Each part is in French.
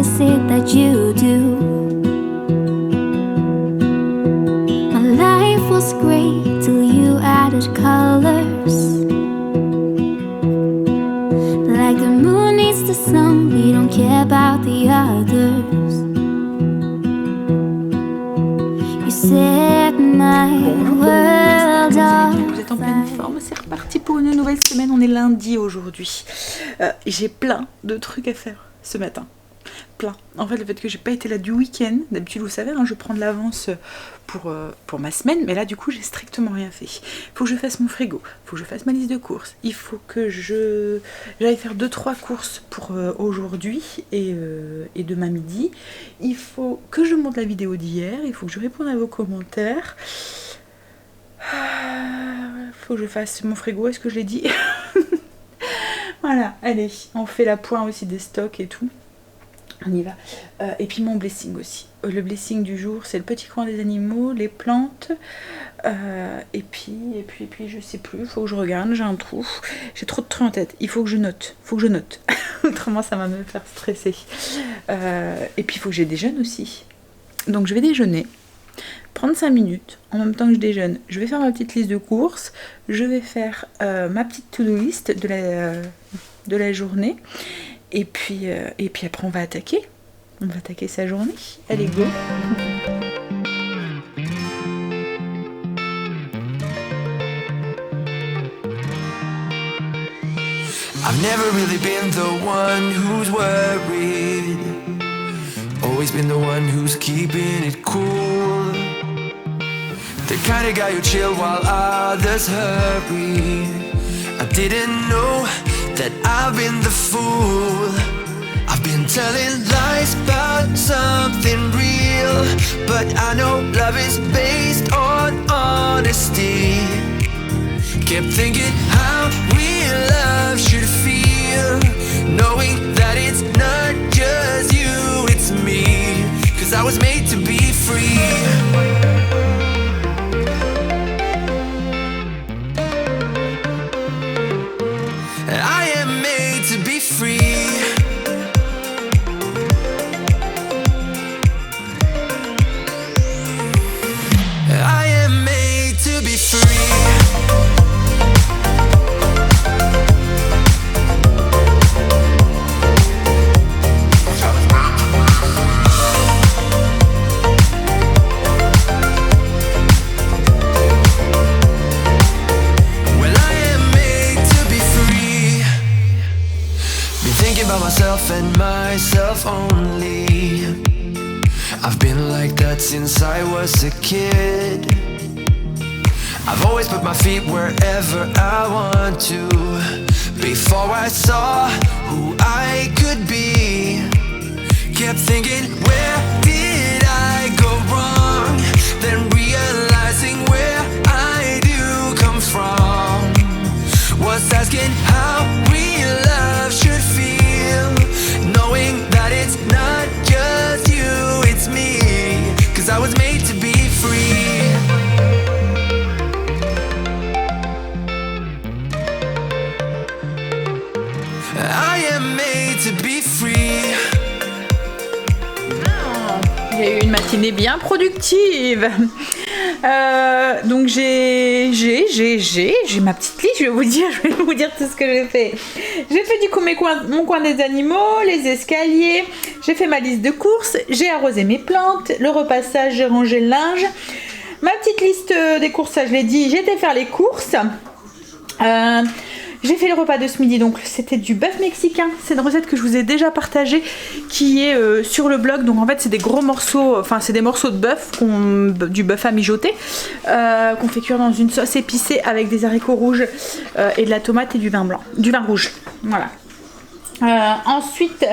is it that you do? My life was great till you added colors. Like the moon needs the sun, we don't care about the others. You set my world on vous êtes en pleine forme, c'est reparti pour une nouvelle semaine, on est lundi aujourd'hui. J'ai plein de trucs à faire ce matin. Plein. En fait, le fait que j'ai pas été là du week-end, d'habitude vous savez, hein, je prends de l'avance pour ma semaine, mais là du coup j'ai strictement rien fait. Il faut que je fasse mon frigo, il faut que je fasse ma liste de courses, il faut que j'aille faire 2-3 courses pour aujourd'hui et demain midi. Il faut que je monte la vidéo d'hier, il faut que je réponde à vos commentaires. Il faut que je fasse mon frigo, est-ce que je l'ai dit? Voilà, allez, on fait la pointe aussi des stocks et tout. On y va. Et puis mon blessing aussi. Le blessing du jour, c'est le petit coin des animaux, les plantes. Et puis, je sais plus. Il faut que je regarde. J'ai un trou. J'ai trop de trucs en tête. Il faut que je note. Autrement, ça va me faire stresser. Et puis, il faut que je déjeune aussi. Donc, je vais déjeuner. Prendre 5 minutes. En même temps que je déjeune, je vais faire ma petite liste de courses. Je vais faire ma petite to-do list de la journée. Et puis après on va attaquer sa journée. Allez, go. I've never really been the one who's worried. Always been the one who's keeping it cool. The kind of guy who chill while others hurry. I didn't know that I've been the fool. I've been telling lies about something real, but I know love is based on honesty. Kept thinking how real love should feel, knowing that it's not just you, it's me. 'Cause I was made to be free. And myself only. I've been like that since I was a kid. I've always put my feet wherever I want to. Before I saw who I could be, kept thinking, where did I go wrong? Then realizing where I do come from. Was asking how real love should feel, knowing that it's not just you, it's me. 'Cause I was made to be free. I am made to be free. J'ai eu une matinée bien productive. Donc j'ai ma petite liste, je vais vous dire tout ce que j'ai fait. J'ai fait du coup mon coin des animaux, les escaliers, j'ai fait ma liste de courses, j'ai arrosé mes plantes, le repassage, j'ai rangé le linge. Ma petite liste des courses, ça je l'ai dit, j'ai été faire les courses. J'ai fait le repas de ce midi, donc c'était du bœuf mexicain. C'est une recette que je vous ai déjà partagée, qui est sur le blog. Donc en fait c'est des gros morceaux, enfin c'est des morceaux de bœuf, du bœuf à mijoter, qu'on fait cuire dans une sauce épicée avec des haricots rouges et de la tomate et du vin rouge. Voilà. Ensuite,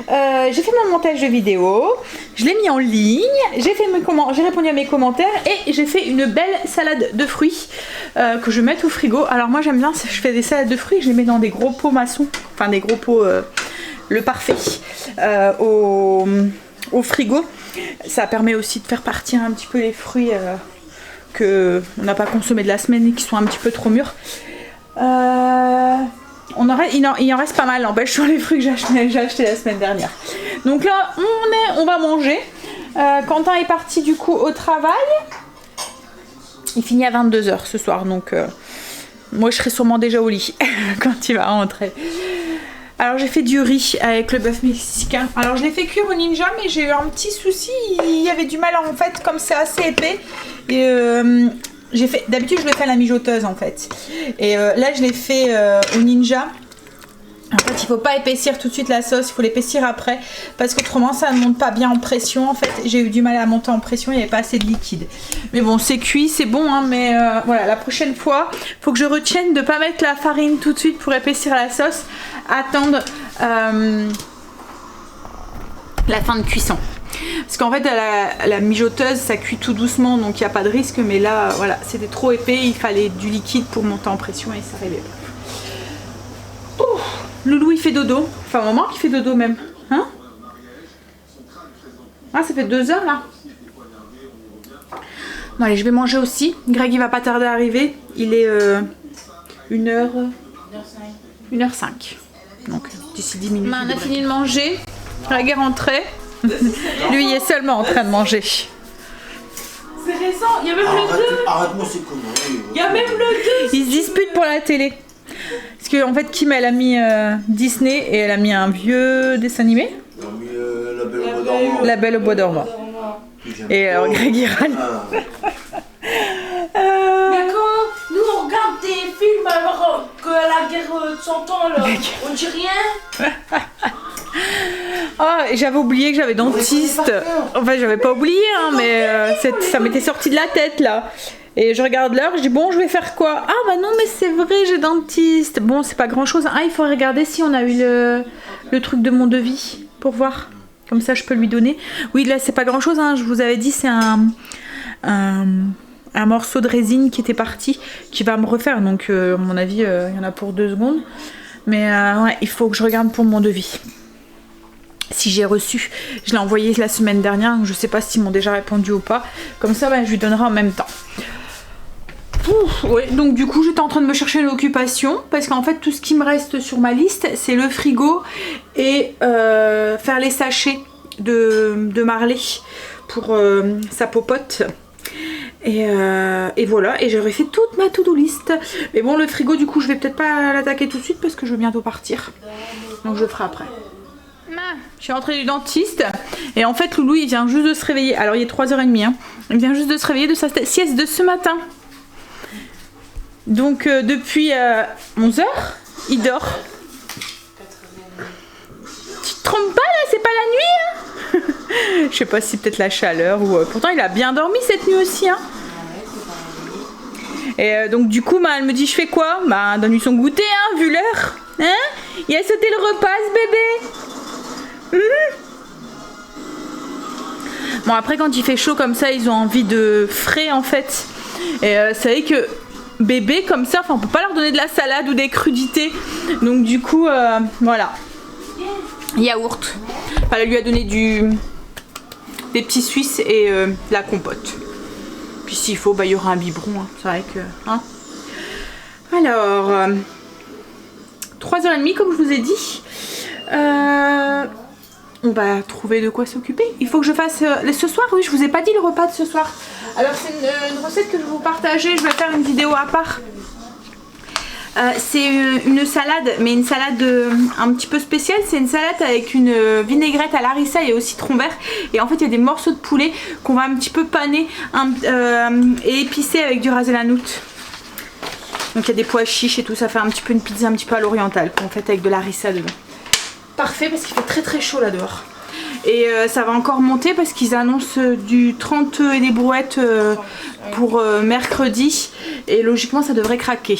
j'ai fait mon montage de vidéo, je l'ai mis en ligne, j'ai répondu à mes commentaires et j'ai fait une belle salade de fruits que je vais mettre au frigo. Alors moi j'aime bien, je fais des salades de fruits, je les mets dans des gros pots maçons, enfin des gros pots, le parfait, au frigo. Ça permet aussi de faire partir un petit peu les fruits qu'on n'a pas consommés de la semaine et qui sont un petit peu trop mûrs. Il en reste pas mal, n'empêche, sur les fruits que j'ai achetés la semaine dernière. Donc là, on va manger. Quentin est parti du coup au travail. Il finit à 22 h ce soir, donc moi je serai sûrement déjà au lit quand il va rentrer. Alors j'ai fait du riz avec le bœuf mexicain. Alors je l'ai fait cuire au Ninja, mais j'ai eu un petit souci. Il y avait du mal en fait, comme c'est assez épais. Et d'habitude je le fais à la mijoteuse en fait. Et là je l'ai fait au Ninja. En fait, il faut pas épaissir tout de suite la sauce, il faut l'épaissir après parce qu'autrement ça ne monte pas bien en pression. En fait, j'ai eu du mal à monter en pression, il n'y avait pas assez de liquide. Mais bon, c'est cuit, c'est bon, hein, mais voilà, la prochaine fois, faut que je retienne de pas mettre la farine tout de suite pour épaissir la sauce, attendre la fin de cuisson. Parce qu'en fait, à la mijoteuse, ça cuit tout doucement, donc il n'y a pas de risque. Mais là, voilà, c'était trop épais, il fallait du liquide pour monter en pression et ça n'arrivait pas. Loulou il fait dodo, enfin maman qui fait dodo même, hein? Ah ça fait 2 heures là. Bon allez je vais manger aussi, Greg il va pas tarder à arriver, il est 1h05. Donc d'ici 10 minutes. On a fini de manger, Greg est rentré, lui il est seulement en train de manger. C'est récent, il y a même le 2. Arrête-moi ces conneries. Il y a même le 2. Ils se disputent pour la télé. Parce que en fait Kim elle a mis Disney et elle a mis un vieux dessin animé. Elle a mis La Belle au Bois dormant. La Belle au Bois dormant. Et alors Greg il râle. Mais quand nous on regarde des films alors que la guerre de 100 ans là, on dit rien. Oh, et j'avais oublié que j'avais dentiste. Enfin j'avais pas oublié hein, mais ça m'était sorti de la tête là. Et je regarde l'heure, je dis bon je vais faire quoi? Ah bah non mais c'est vrai j'ai dentiste. Bon c'est pas grand chose. Ah il faut regarder si on a eu le truc de mon devis pour voir. Comme ça je peux lui donner. Oui là c'est pas grand chose hein. Je vous avais dit c'est un morceau de résine qui était parti. Qui va me refaire. Donc à mon avis il y en a pour 2 secondes. Mais ouais il faut que je regarde pour mon devis. Si j'ai reçu. Je l'ai envoyé la semaine dernière. Je sais pas s'ils m'ont déjà répondu ou pas. Comme ça bah, je lui donnerai en même temps. Ouais, donc du coup j'étais en train de me chercher une occupation parce qu'en fait tout ce qui me reste sur ma liste c'est le frigo et faire les sachets de Marley pour sa popote et voilà et j'aurais fait toute ma to-do list mais bon le frigo du coup je vais peut-être pas l'attaquer tout de suite parce que je vais bientôt partir donc je le ferai après. Je suis rentrée du dentiste et en fait Loulou il vient juste de se réveiller, alors il est 3h30 hein. Il vient juste de se réveiller de sa sieste de ce matin. Donc depuis 11h, il dort. Tu te trompes pas là, c'est pas la nuit hein. Je sais pas si peut-être la chaleur ou... pourtant il a bien dormi cette nuit aussi hein. Et donc du coup bah, elle me dit je fais quoi? Bah donne-lui son goûter hein, vu l'heure. Hein? Il a sauté le repas ce bébé. Bon après quand il fait chaud comme ça ils ont envie de frais en fait. Et c'est vrai que bébé comme ça, enfin on peut pas leur donner de la salade ou des crudités. Donc du coup voilà. Yaourt. Enfin, elle lui a donné des petits suisses et la compote. Puis s'il faut, bah il y aura un biberon. Hein. C'est vrai que. Hein. Alors 3h30 comme je vous ai dit. On va trouver de quoi s'occuper. Il faut que je fasse ce soir, oui je vous ai pas dit le repas de ce soir. Alors c'est une recette que je vais vous partager, je vais faire une vidéo à part. C'est une salade, mais une salade un petit peu spéciale. C'est une salade avec une vinaigrette à larissa et au citron vert. Et en fait il y a des morceaux de poulet qu'on va un petit peu paner et épicer avec du ras el hanout. Donc il y a des pois chiches et tout, ça fait un petit peu une pizza un petit peu à l'orientale qu'on fait avec de la harissa dedans. Parfait parce qu'il fait très très chaud là dehors. Et ça va encore monter parce qu'ils annoncent du 30 et des brouettes pour mercredi. Et logiquement ça devrait craquer.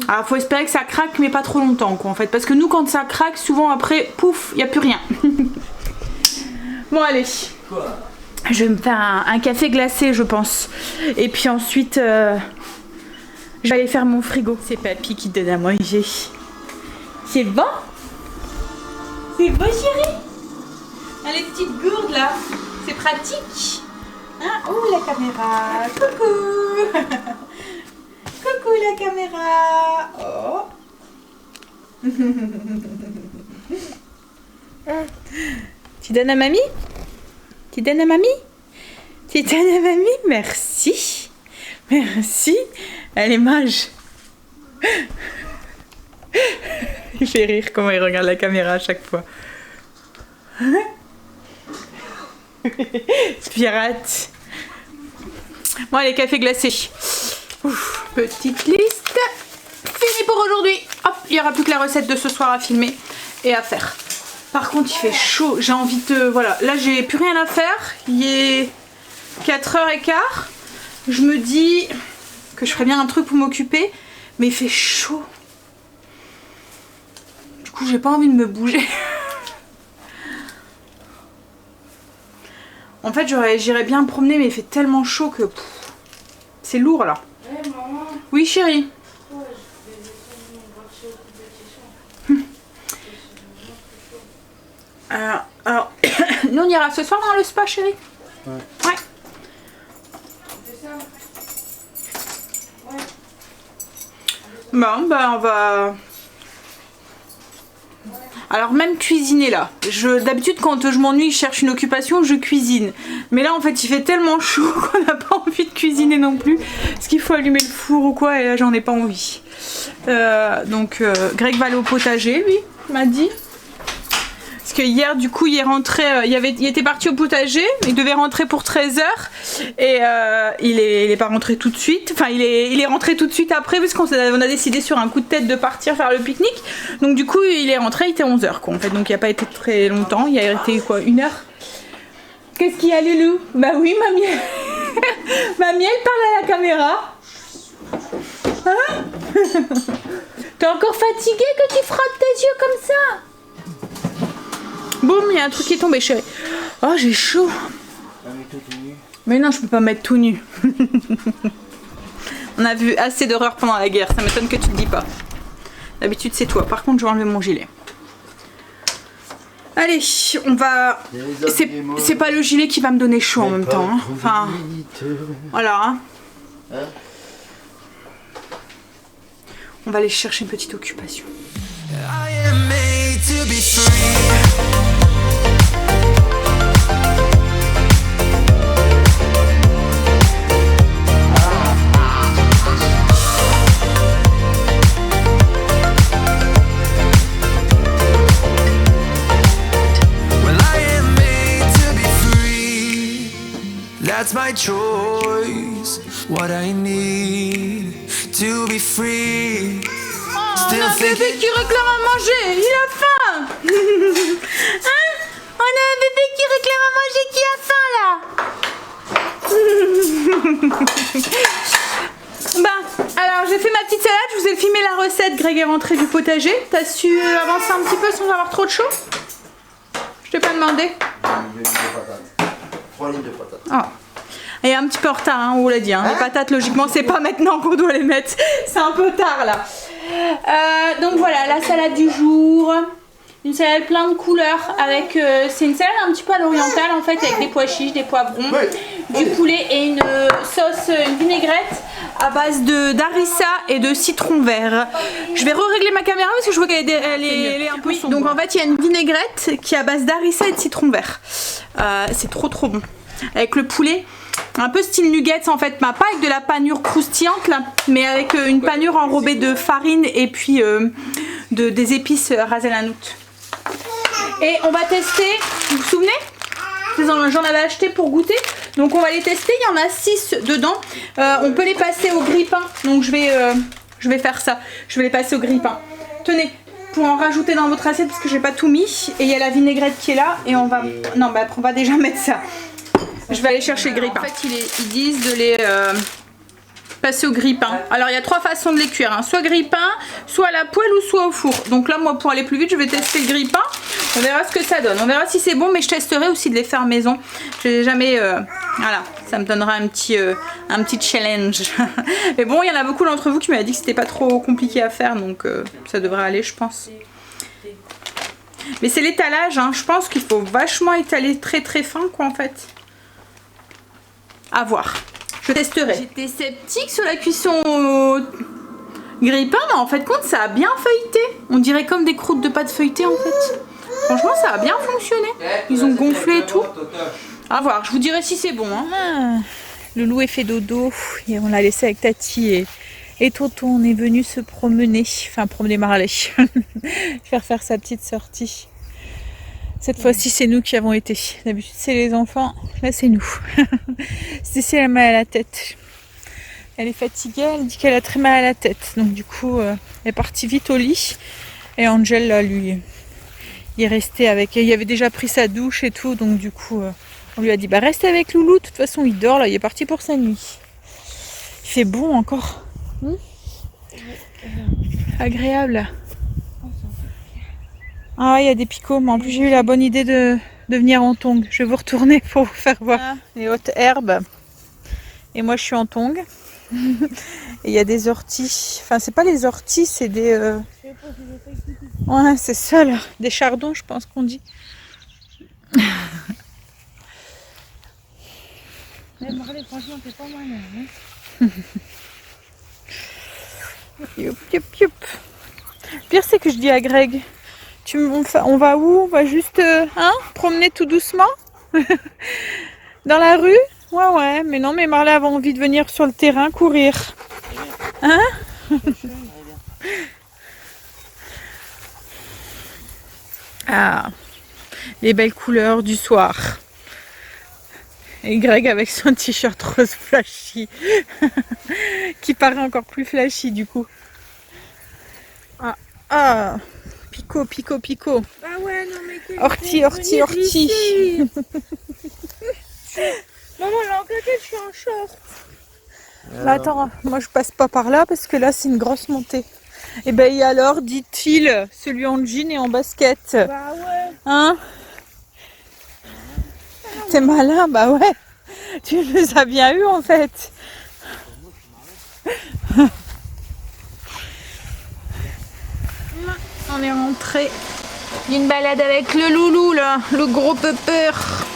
Alors faut espérer que ça craque mais pas trop longtemps quoi en fait. Parce que nous quand ça craque souvent après pouf il n'y a plus rien. Bon allez. Je vais me faire un café glacé je pense. Et puis ensuite je vais aller faire mon frigo. C'est papy qui donne à manger. C'est bon? C'est bon chérie? Ah, les petites gourdes là, c'est pratique. Hein? Oh la caméra, coucou. Coucou la caméra. Oh. Tu donnes à mamie? Tu donnes à mamie? Tu donnes à mamie? Merci. Merci. Elle est mage. Il fait rire comment il regarde la caméra à chaque fois. Pirate. Bon, allez, café glacé. Ouf, petite liste. Fini pour aujourd'hui. Hop, il n'y aura plus que la recette de ce soir à filmer et à faire. Par contre, il fait chaud. J'ai envie de... Voilà, là, j'ai plus rien à faire. Il est 4h15. Je me dis que je ferais bien un truc pour m'occuper. Mais il fait chaud. Du coup, j'ai pas envie de me bouger. En fait, j'irais bien me promener, mais il fait tellement chaud que... C'est lourd, là. Ouais, maman. Oui, chérie. Alors, nous on ira ce soir dans le spa, chérie. Ouais. Ouais. Bon, bah on va... Alors même cuisiner là. D'habitude quand je m'ennuie, je cherche une occupation, je cuisine. Mais là en fait il fait tellement chaud qu'on n'a pas envie de cuisiner non plus. Parce qu'il faut allumer le four ou quoi et là j'en ai pas envie. Donc Greg va aller au potager, lui, m'a dit. Parce que hier, du coup, il est rentré, il était parti au potager, il devait rentrer pour 13h et il est pas rentré tout de suite. Enfin, il est rentré tout de suite après parce qu'on a décidé sur un coup de tête de partir faire le pique-nique. Donc du coup, il est rentré, il était 11h quoi. En fait, donc il a pas été très longtemps, il a été quoi, 1 heure. Qu'est-ce qu'il y a, Loulou? Bah oui, mamie. Mamie, elle parle à la caméra. Hein? T'es encore fatiguée que tu frottes tes yeux comme ça? Boum, il y a un truc qui est tombé, chérie. Oh, j'ai chaud. Mais non, je peux pas mettre tout nu. On a vu assez d'horreur pendant la guerre, ça m'étonne que tu te dis pas. D'habitude, c'est toi. Par contre, je vais enlever mon gilet. Allez, on va... C'est pas le gilet qui va me donner chaud en même temps. Hein. Enfin, voilà. Hein. On va aller chercher une petite occupation. I am made to be free. Well, I am made to be free. That's my choice. What I need to be free. On a un bébé qui réclame à manger, il a faim. Hein? On a un bébé qui réclame à manger qui a faim là. Bah, alors j'ai fait ma petite salade, je vous ai filmé la recette. Greg est rentré du potager. T'as su avancer un petit peu sans avoir trop de chaud? Je t'ai pas demandé. 3 lignes de patates. Oh. Il est un petit peu en retard, hein, on vous l'a dit. Hein. Les patates, logiquement, c'est pas maintenant qu'on doit les mettre. C'est un peu tard là. Donc voilà, la salade du jour. Une salade plein de couleurs. Avec, c'est une salade un petit peu à l'orientale en fait, avec des pois chiches, des poivrons, du poulet et une sauce, une vinaigrette à base d'harissa et de citron vert. Je vais régler ma caméra parce que je vois qu'elle est un peu sombre. Donc en fait, il y a une vinaigrette qui est à base d'harissa et de citron vert. C'est trop bon. Avec le poulet. Un peu style nuggets en fait, pas avec de la panure croustillante là, mais avec une panure enrobée de farine et puis des épices ras el hanout. Et on va tester, vous vous souvenez? J'en avais acheté pour goûter, donc on va les tester, il y en a 6 dedans. On peut les passer au grille-pain, donc je vais faire ça, je vais les passer au grille-pain. Tenez, pour en rajouter dans votre assiette parce que j'ai pas tout mis, et il y a la vinaigrette qui est là, et on va... Non, bah on va déjà mettre ça. Je vais aller chercher le grille-pain. En fait, ils disent de les passer au grille-pain. Alors, il y a 3 façons de les cuire. Hein. Soit grille-pain, soit à la poêle ou soit au four. Donc là, moi, pour aller plus vite, je vais tester le grille-pain. On verra ce que ça donne. On verra si c'est bon, mais je testerai aussi de les faire maison. Je n'ai jamais... Voilà, ça me donnera un petit challenge. Mais bon, il y en a beaucoup d'entre vous qui m'ont dit que c'était pas trop compliqué à faire. Donc, ça devrait aller, je pense. Mais c'est l'étalage. Hein. Je pense qu'il faut vachement étaler très fin, quoi, en fait. À voir. Je testerai. J'étais sceptique sur la cuisson au grille-pain, mais en fait compte ça a bien feuilleté. On dirait comme des croûtes de pâte feuilletée en fait. Franchement, ça a bien fonctionné. Ils ont gonflé et tout. À voir, je vous dirai si c'est bon. Hein. Le loup est fait dodo et on l'a laissé avec Tati et Tonton. On est venu se promener, enfin promener Marley, faire sa petite sortie. Cette fois-ci, c'est nous qui avons été. D'habitude, c'est les enfants. Là, c'est nous. Cécile a mal à la tête. Elle est fatiguée. Elle dit qu'elle a très mal à la tête. Donc, du coup, elle est partie vite au lit. Et Angel, là, lui, il est resté avec elle. Il avait déjà pris sa douche et tout. Donc, du coup, on lui a dit, bah, reste avec Loulou. De toute façon, il dort, là. Il est parti pour sa nuit. Il fait bon encore. Agréable. Ah, il y a des picots, mais en plus j'ai eu la bonne idée de venir en tongs. Je vais vous retourner pour vous faire voir les hautes herbes. Et moi je suis en tongs. Et il y a des orties. Enfin, c'est pas les orties, c'est des. Ouais, c'est ça là. Des chardons, je pense qu'on dit. Franchement, t'es pas mal. Youp, youp, youp. Le pire, c'est que je dis à Greg. On va où? On va juste promener tout doucement dans la rue? Ouais, mais non, mais Marley avait envie de venir sur le terrain courir. Hein? Ah, les belles couleurs du soir. Et Greg avec son t-shirt rose flashy, qui paraît encore plus flashy du coup. Ah. Pico. Ah ouais, non mais quel... Ortie. Maman, là, en côté, je suis en short. Là, attends, moi je passe pas par là parce que là c'est une grosse montée. Et ben et alors, dit-il, celui en jean et en basket. Bah ouais. Hein? T'es malin, bah ouais. Tu les as bien eu en fait. On est rentré d'une balade avec le loulou là, le gros peur.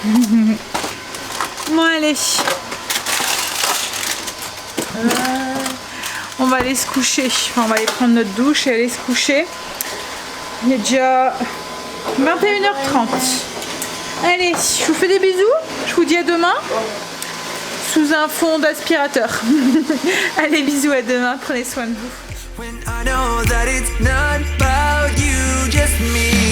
Bon allez. On va aller se coucher. Enfin, on va aller prendre notre douche et aller se coucher. Il est déjà 21h30. Allez, je vous fais des bisous. Je vous dis à demain. Sous un fond d'aspirateur. Allez, bisous, à demain. Prenez soin de vous. When I know that it's not about you, just me.